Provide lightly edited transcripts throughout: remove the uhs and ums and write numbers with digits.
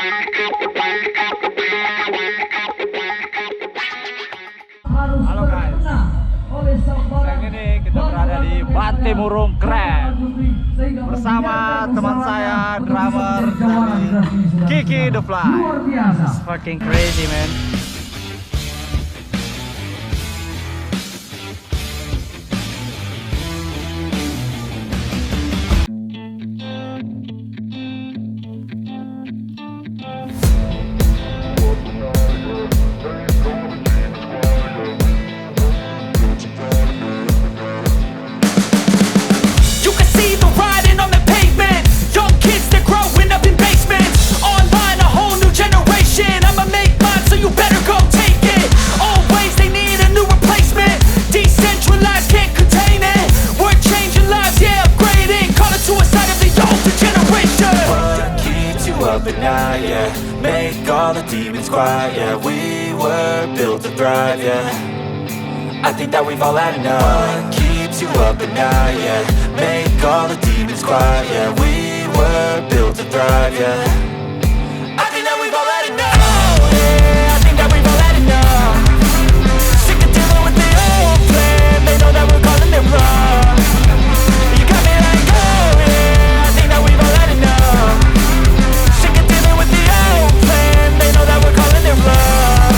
Halo guys, sekarang ini kita berada di Bantimurung Grand bersama teman saya, drummer dari Kiki The Fly. It's fucking crazy, man. Yeah, make all the demons quiet. Yeah, we were built to thrive. Yeah, I think that we've all had enough. What keeps you up at night? Yeah, make all the demons quiet. Yeah, we were built to thrive. Yeah, I think that we've all had enough. Oh, yeah, I think that we've all had enough. Sick of dealing with the old plan. They know that we're calling it wrong. You got me like, oh yeah, I think that we've all had enough. They know that we're calling it love.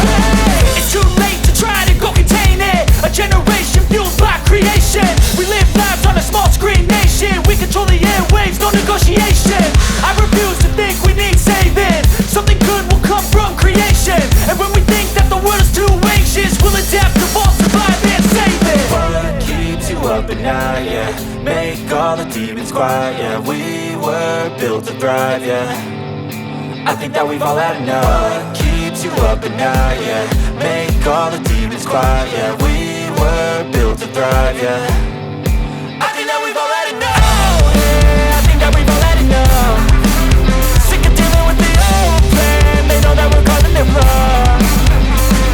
Hey, it's too late to try to go contain it. A generation fueled by creation. We live lives on a small screen nation. We control the airwaves, no negotiation. I refuse to think we need saving. Something good will come from creation. And when we think that the world is too anxious, we'll adapt, evolve, survive and save it. What keeps you up at night? Yeah, make all the demons quiet. Yeah, we were built to thrive. Yeah, I think that we've all had enough. What keeps you up at night? Yeah, make all the demons quiet. Yeah, we were built to thrive. Yeah, I think that we've all had enough. Oh yeah, I think that we've all had enough. Sick of dealing with the old plan. They know that we're calling it wrong.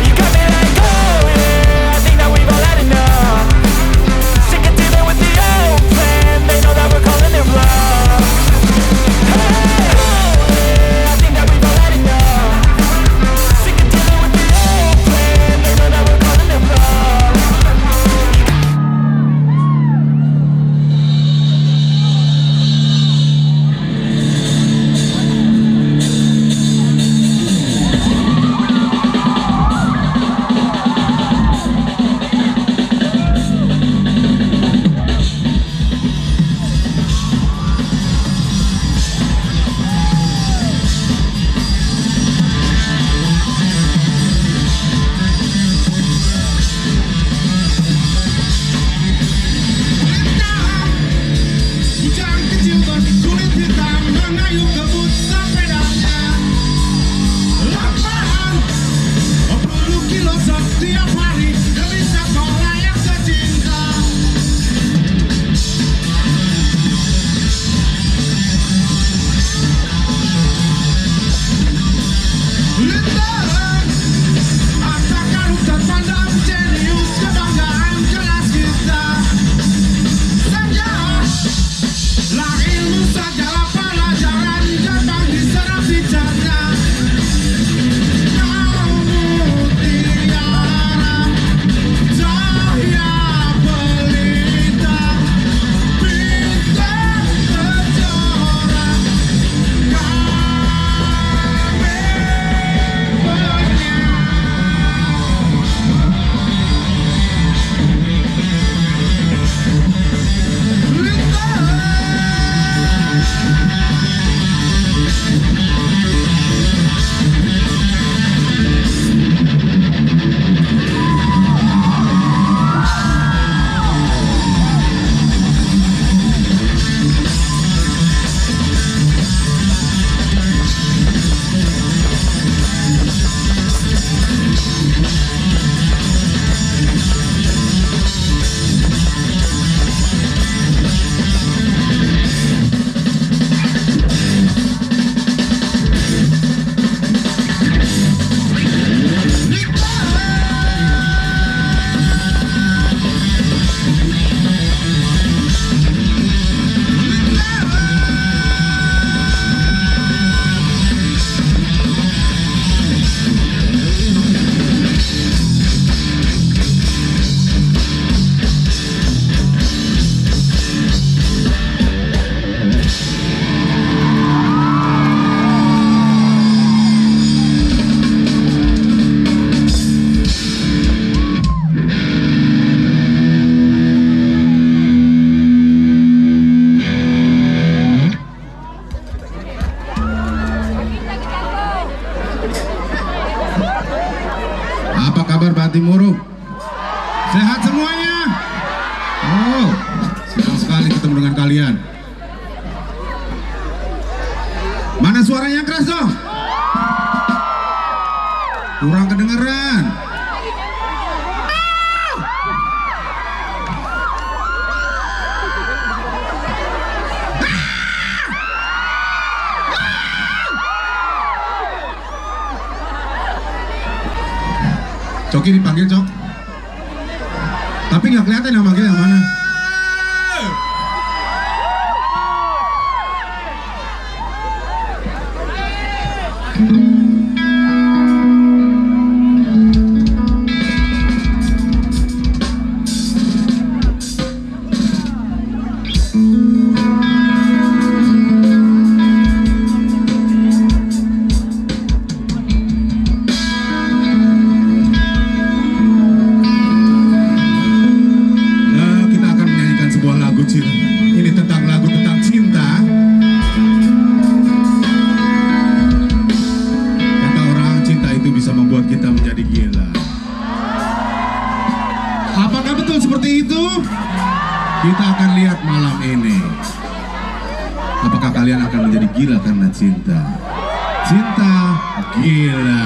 You got me like, oh yeah, I think that we've all had enough. Sick of dealing with the old plan. They know that we're calling it wrong. Patimurung. Sehat semuanya? Oh, senang sekali ketemu dengan kalian. Mana suaranya yang keras dong? Kurang kedengeran. Coki dipanggil, Cok. Tapi nggak kelihatan yang manggil yang mana. Ini tentang lagu tentang cinta. Kata orang, cinta itu bisa membuat kita menjadi gila. Apakah betul seperti itu? Kita akan lihat malam ini. Apakah kalian akan menjadi gila karena cinta? Cinta gila.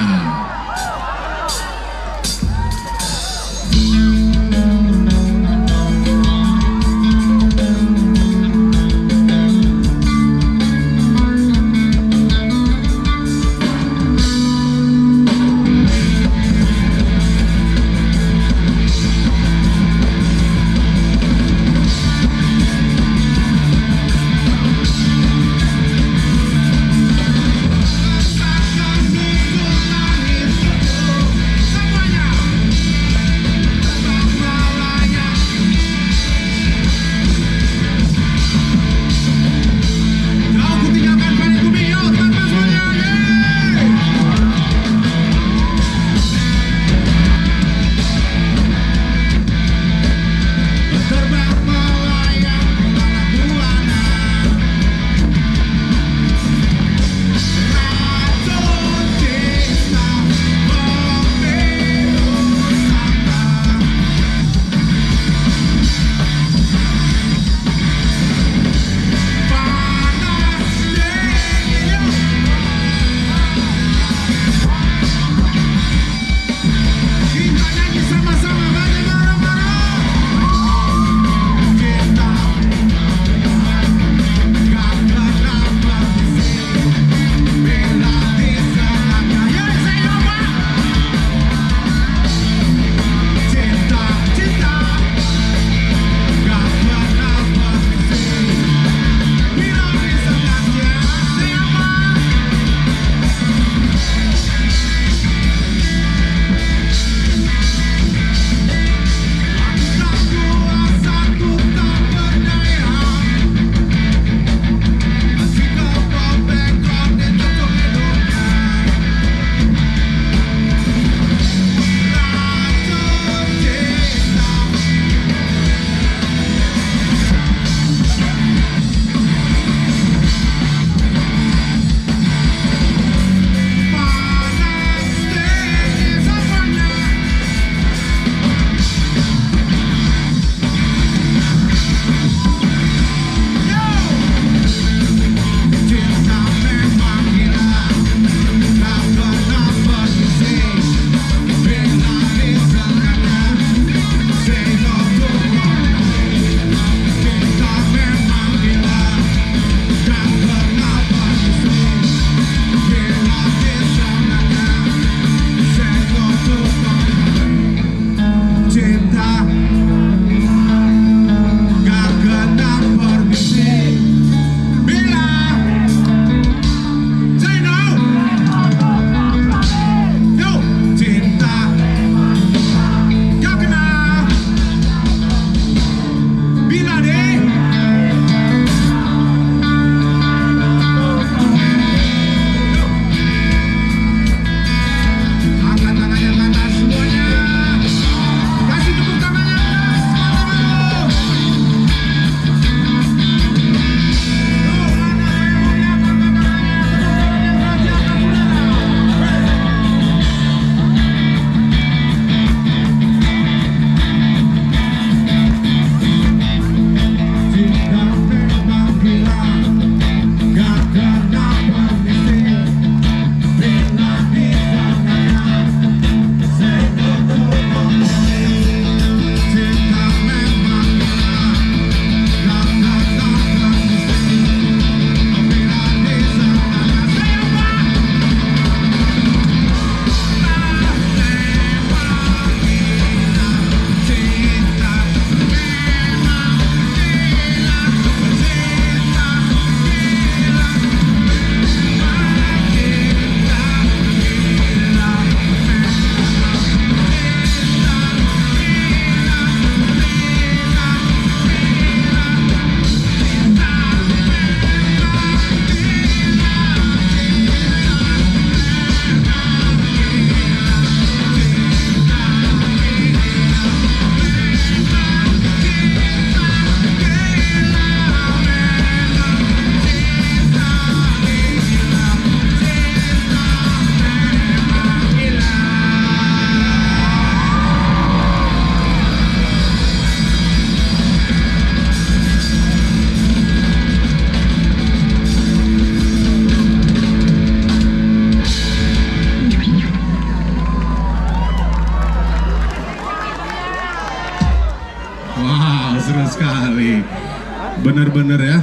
Benar-benar ya,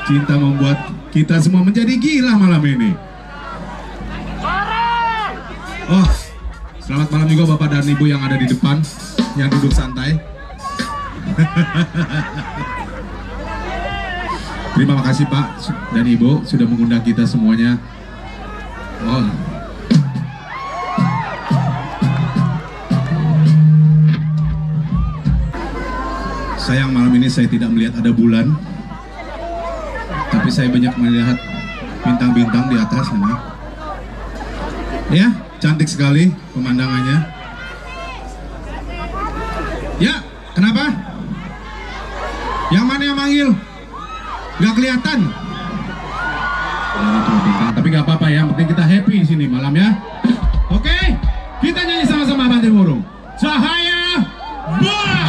cinta membuat kita semua menjadi gila malam ini. Oh, selamat malam juga Bapak dan Ibu yang ada di depan, yang duduk santai. Terima kasih Pak dan Ibu sudah mengundang kita semuanya. Oh. Sayang malam ini saya tidak melihat ada bulan, tapi saya banyak melihat bintang-bintang di atas sana. Ya, cantik sekali pemandangannya. Ya, kenapa? Yang mana yang manggil? Gak kelihatan. Tapi gak apa-apa ya, yang penting kita happy di sini malam ya. Oke, kita nyanyi sama-sama Banteng Murung. Cahaya bola.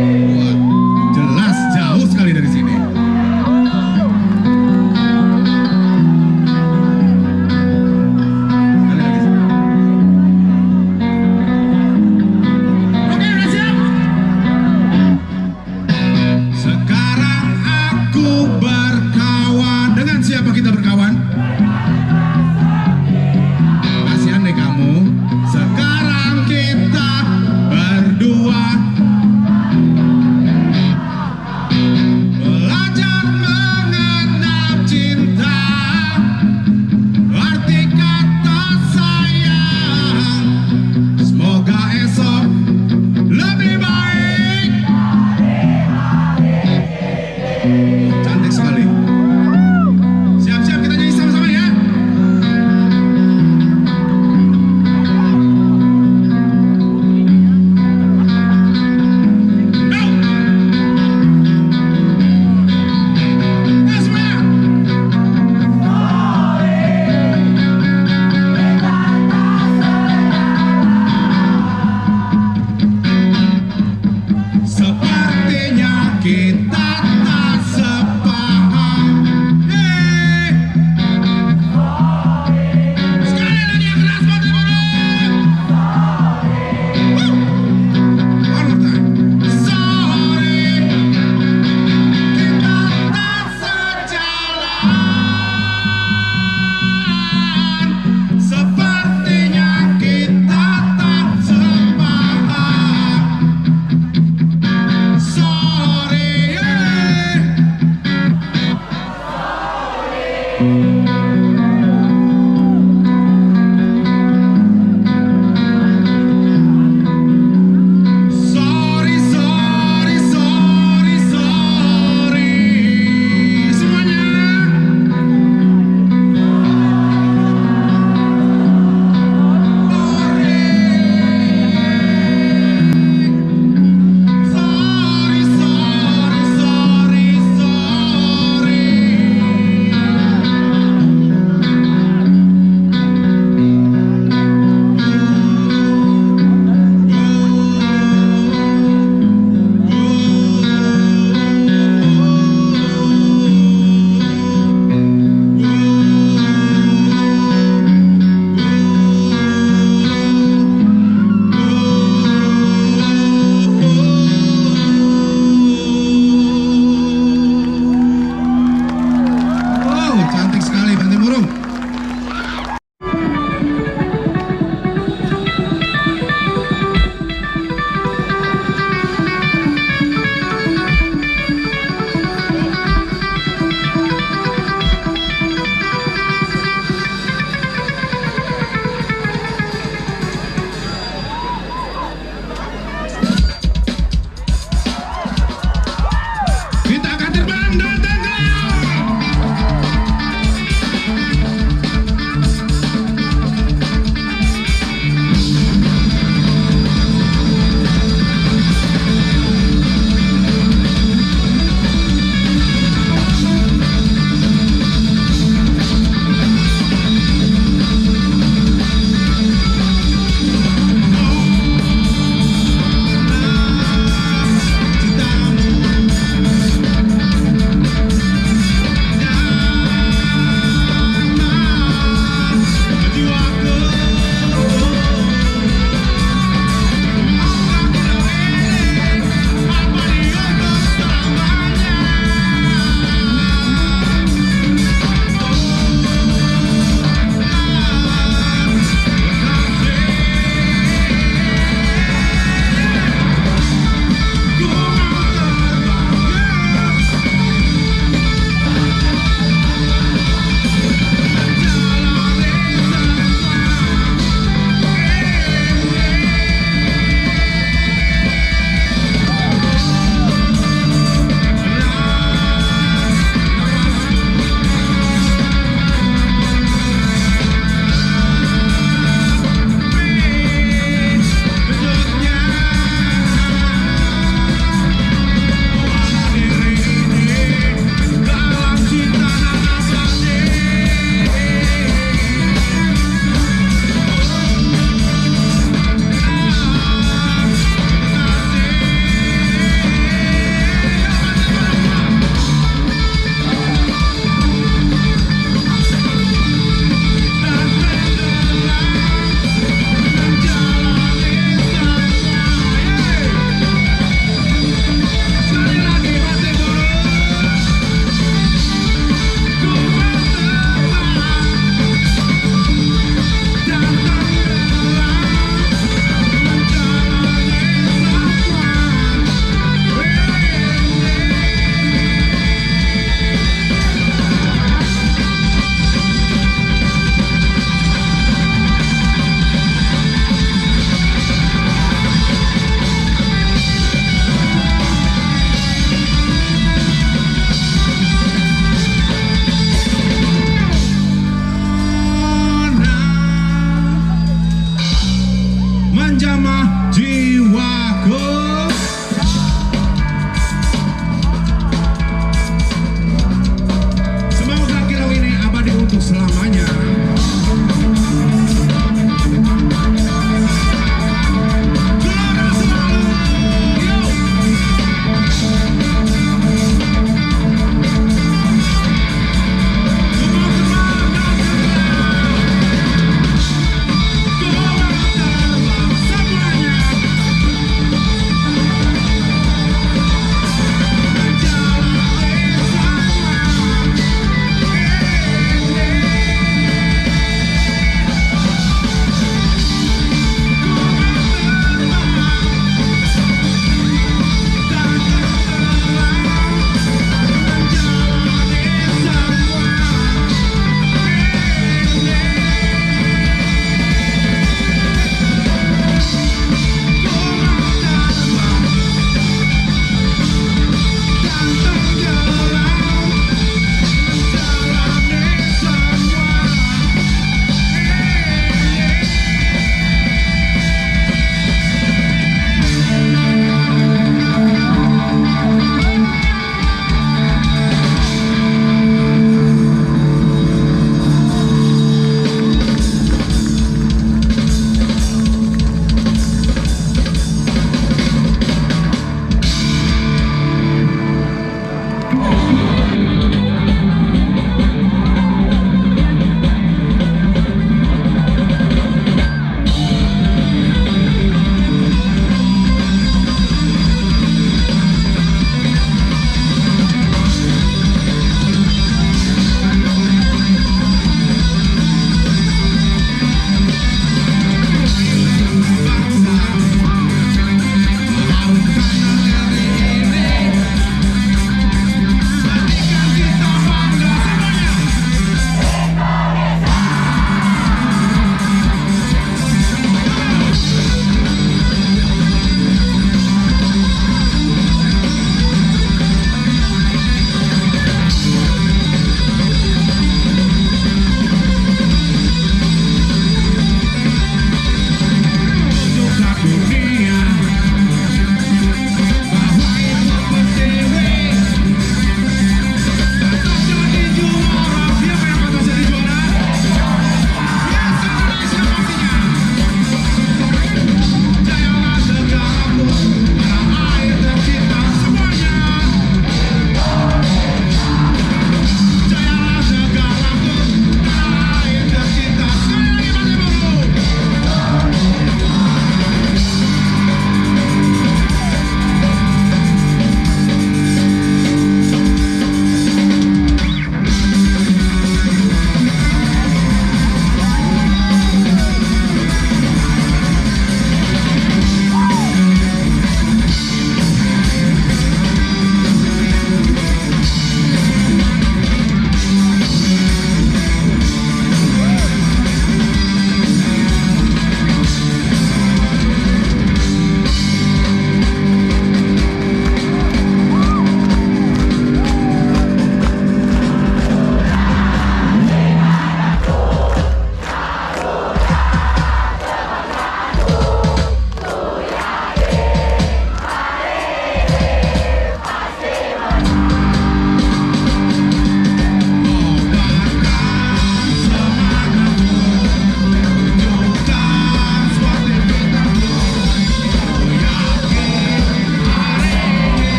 Wah, jelas jauh sekali dari sini. Sekali lagi. Oke, udah siap? Sekarang aku berkawan. Dengan siapa kita berkawan? Masih aneh kamu. Sekarang kita berdua.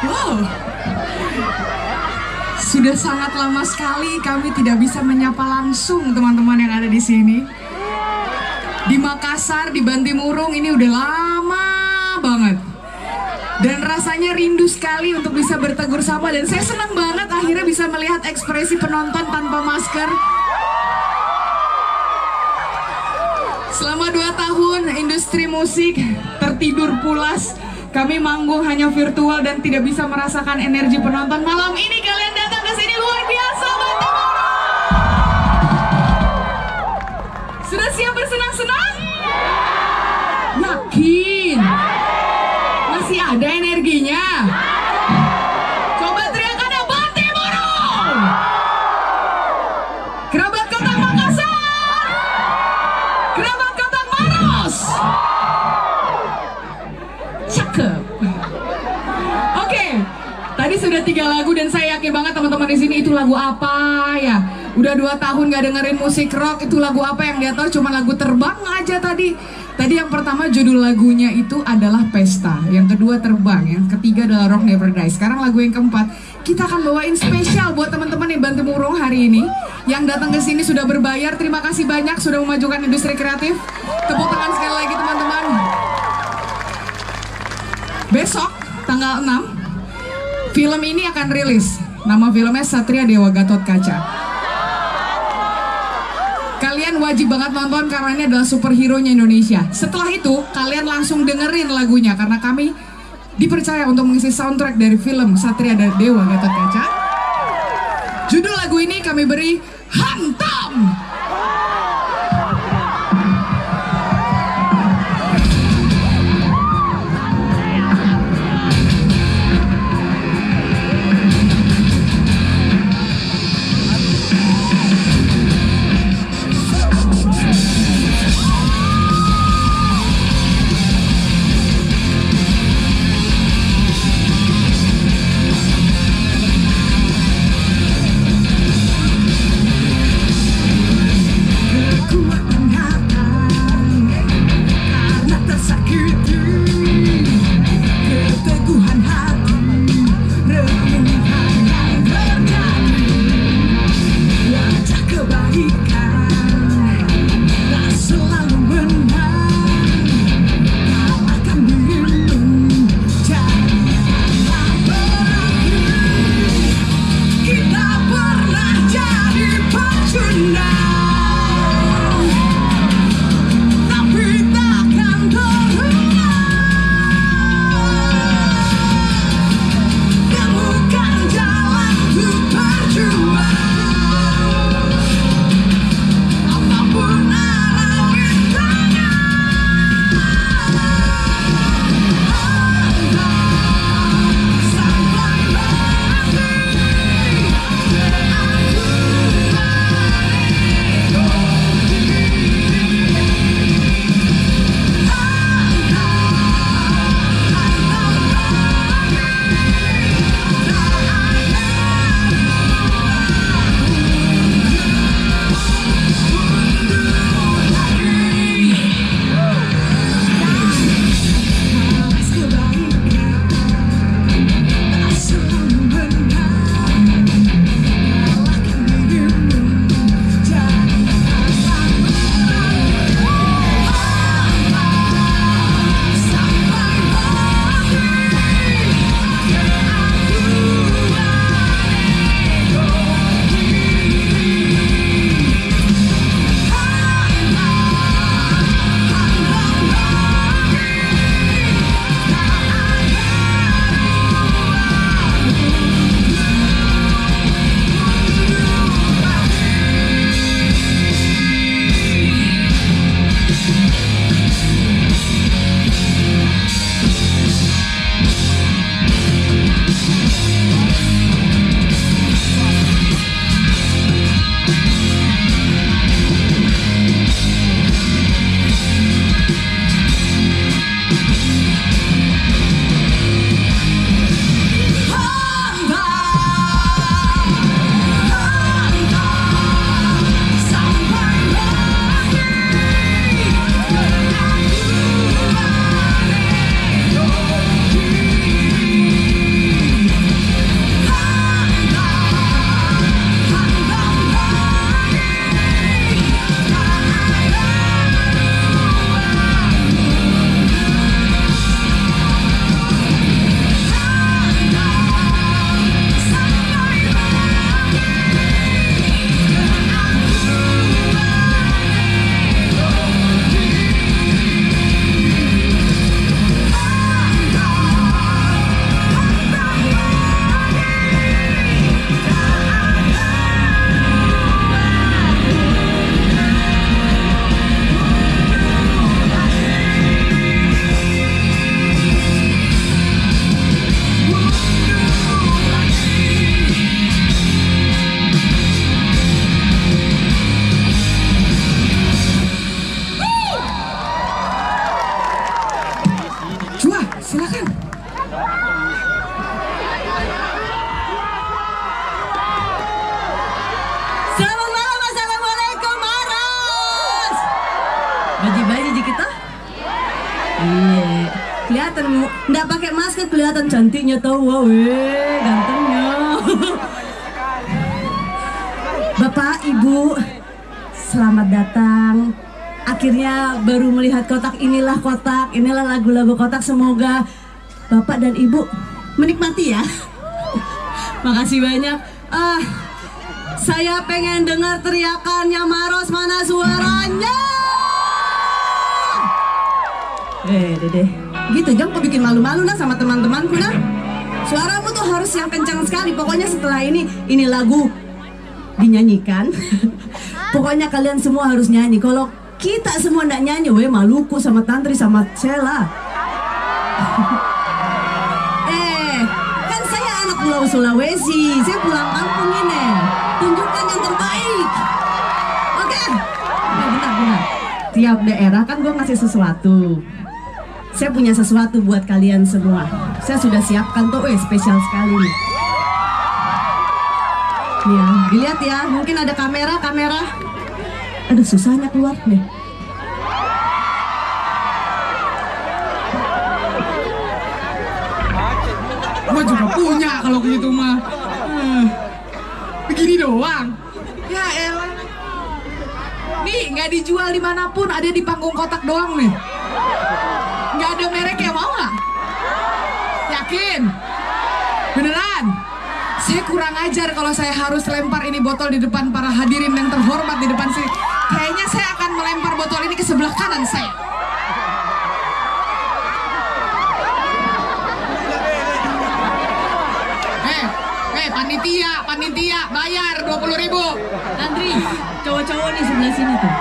Wow. Sudah sangat lama sekali kami tidak bisa menyapa langsung teman-teman yang ada di sini. Di Makassar, di Bantimurung ini udah lama banget. Dan rasanya rindu sekali untuk bisa bertegur sapa. Dan saya senang banget akhirnya bisa melihat ekspresi penonton tanpa masker. Selama 2 tahun industri musik tertidur pulas. Kami manggung hanya virtual dan tidak bisa merasakan energi penonton. Malam ini kalian datang ke sini luar biasa, Bantimurung. Sudah siap bersenang-senang? Yakin? Masih ada energinya? Coba teriakannya Bantimurung! Kerabat Kotak Makassar! Kerabat Kotak Maros! Cakep. Oke, tadi sudah 3 lagu dan saya yakin banget teman-teman di sini itu lagu apa ya? Udah 2 tahun gak dengerin musik rock, itu lagu apa yang dia tahu cuma lagu Terbang aja tadi. Tadi yang pertama judul lagunya itu adalah Pesta, yang kedua Terbang, yang ketiga adalah Rock Never Die. Sekarang lagu yang keempat kita akan bawain spesial buat teman-teman yang Bantimurung hari ini yang datang ke sini sudah berbayar. Terima kasih banyak sudah memajukan industri kreatif. Tepuk tangan sekali lagi teman-teman. Besok tanggal 6 film ini akan rilis. Nama filmnya Satria Dewa Gatot Kaca. Kalian wajib banget nonton karena ini adalah superhero-nya Indonesia. Setelah itu kalian langsung dengerin lagunya karena kami dipercaya untuk mengisi soundtrack dari film Satria Dewa Gatot Kaca. Judul lagu ini kami beri Hantam. kelihatan nggak pakai masker kelihatan cantiknya tau, wow, gantengnya. Bapak, Ibu, selamat datang. Akhirnya baru melihat kotak, inilah lagu-lagu kotak. Semoga Bapak dan Ibu menikmati ya. Makasih banyak. Saya pengen dengar teriakannya Maros, mana suaranya? Dede, gitu Jong, kok bikin malu-malu nah sama teman-temanku nah. Suaramu tuh harus yang kencang sekali. Pokoknya setelah ini lagu dinyanyikan. Pokoknya kalian semua harus nyanyi. Kalau kita semua nggak nyanyi, Maluku sama Tantri sama Cela. Kan saya anak Pulau Sulawesi, saya pulang kampung ini. Tunjukkan yang terbaik. Oke? Bentar. Tiap daerah kan gue ngasih sesuatu. Saya punya sesuatu buat kalian semua. Saya sudah siapkan tuh, spesial sekali nih. Nih ya, dilihat ya. Mungkin ada kamera. Aduh, susahnya keluar nih. Gua juga punya kalau gitu mah. Begini doang. Ya elah. Nih, nggak dijual dimanapun, ada di panggung kotak doang nih. Nggak ada mereknya, mau nggak? Yakin? Beneran? Saya kurang ajar kalau saya harus lempar ini botol di depan para hadirin yang terhormat di depan sini. Kayaknya saya akan melempar botol ini ke sebelah kanan saya. Panitia, bayar 20.000. Andri, cowok-cowok nih sebelah sini tuh.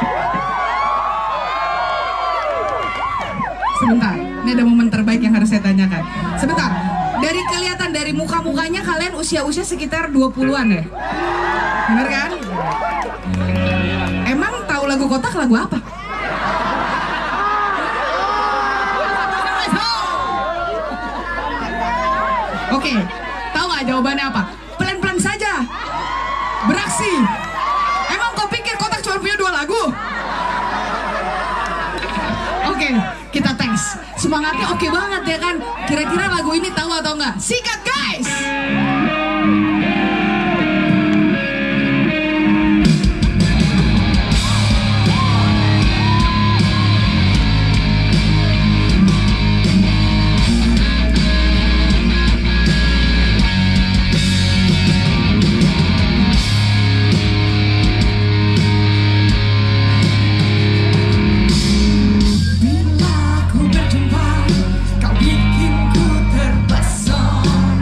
Sebentar, ini ada momen terbaik yang harus saya tanyakan. Sebentar, dari kelihatan dari muka-mukanya kalian usia-usia sekitar 20-an ya? Bener kan? Emang tahu lagu kotak lagu apa? Oke, tahu nggak jawabannya apa? Pelan-pelan saja, beraksi. Emang kau pikir kotak cuma punya 2 lagu? Oke, kita tes. Semangatnya oke banget ya kan? Kira-kira lagu ini tahu atau enggak? Sikat guys! Bila ku berjumpa, kau bikin ku terpesona.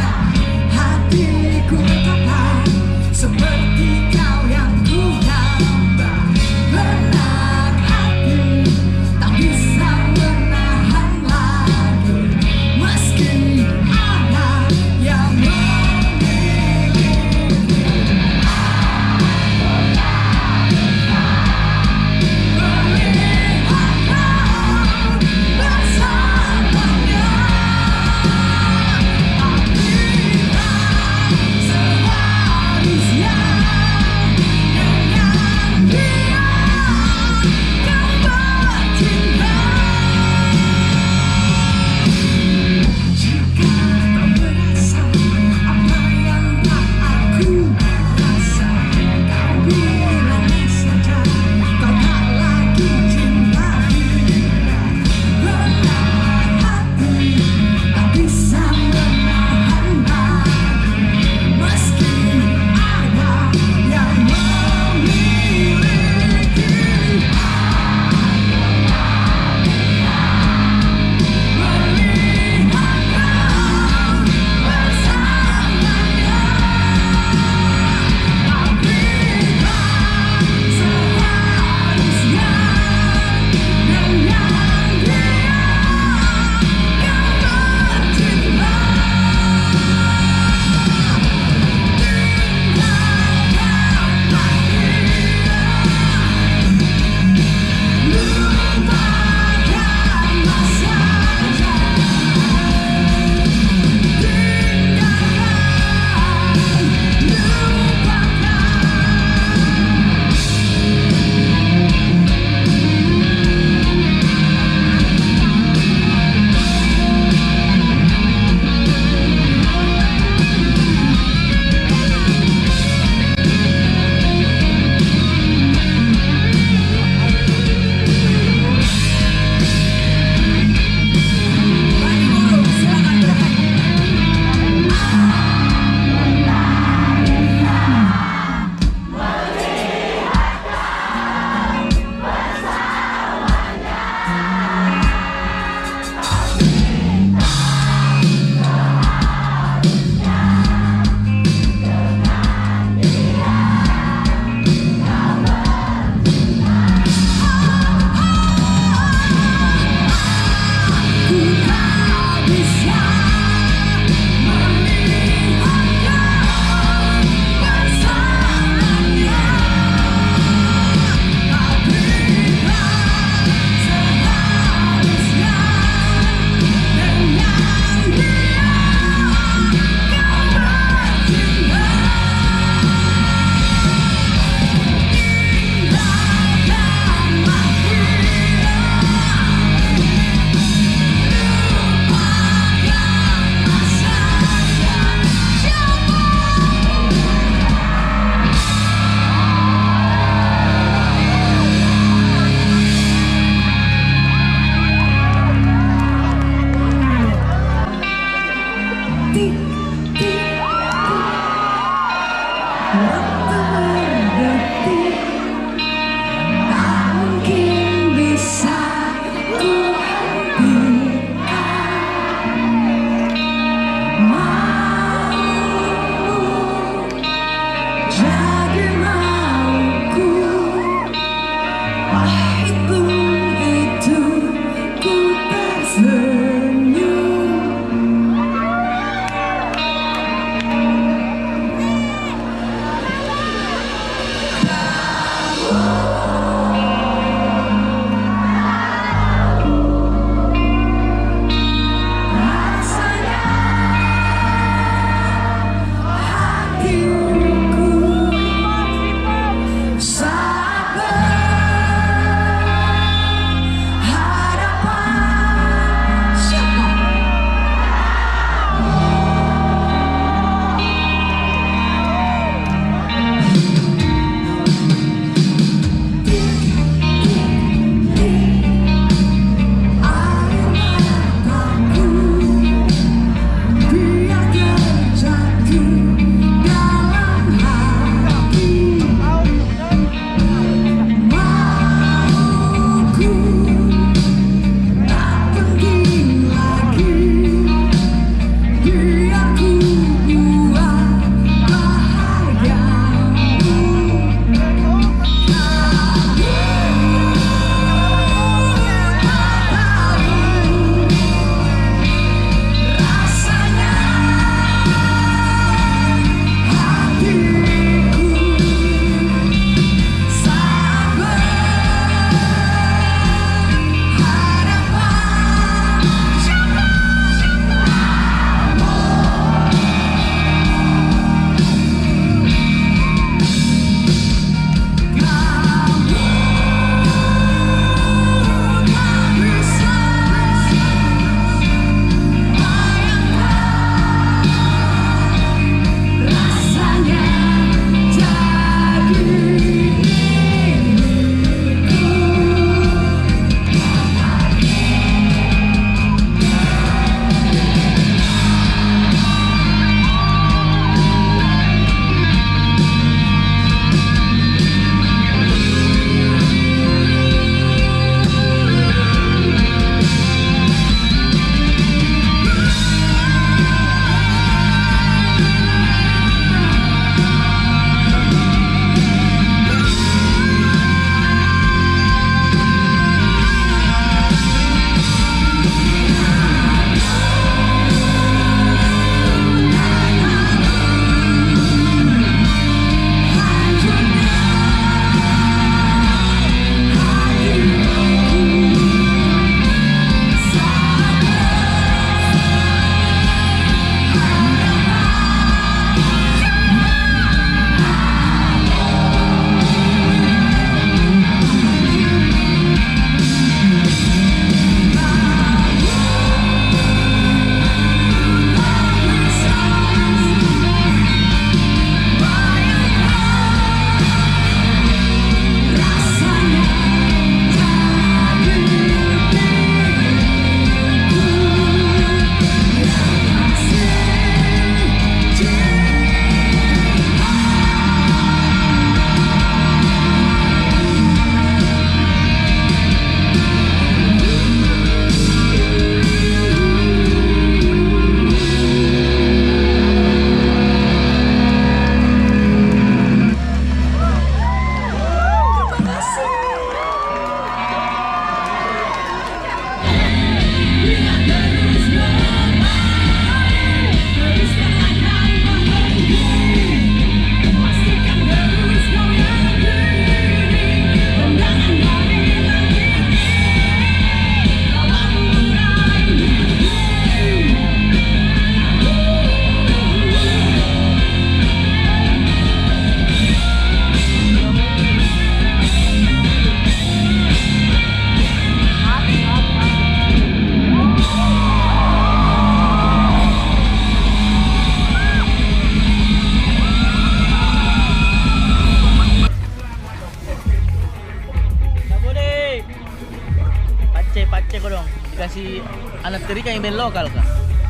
si anak terika yang band lokal kah?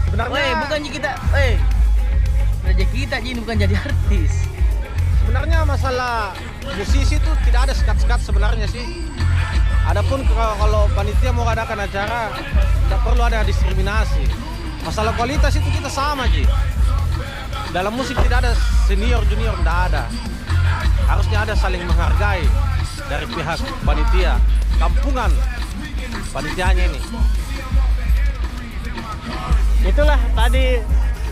Sebenarnya Weh, bukan kita, rezeki kita ini bukan jadi artis. sebenarnya masalah musisi itu tidak ada sekat-sekat sebenarnya sih. Adapun kalau panitia mau adakan acara, tidak perlu ada diskriminasi. Masalah kualitas itu kita sama Ji. Dalam musik tidak ada senior junior, tidak ada. Harusnya ada saling menghargai dari pihak panitia, kampungan panitianya ini. Itulah tadi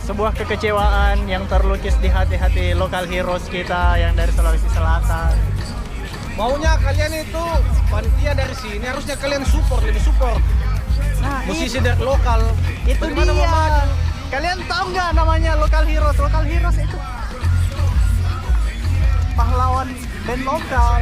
sebuah kekecewaan yang terlukis di hati-hati lokal heroes kita yang dari Sulawesi Selatan. Maunya kalian itu panitia dari sini harusnya kalian lebih support Nah, musisi dari lokal. itu Bagaimana mau dia. maju? Kalian tahu nggak namanya lokal heroes? Lokal heroes itu pahlawan band lokal.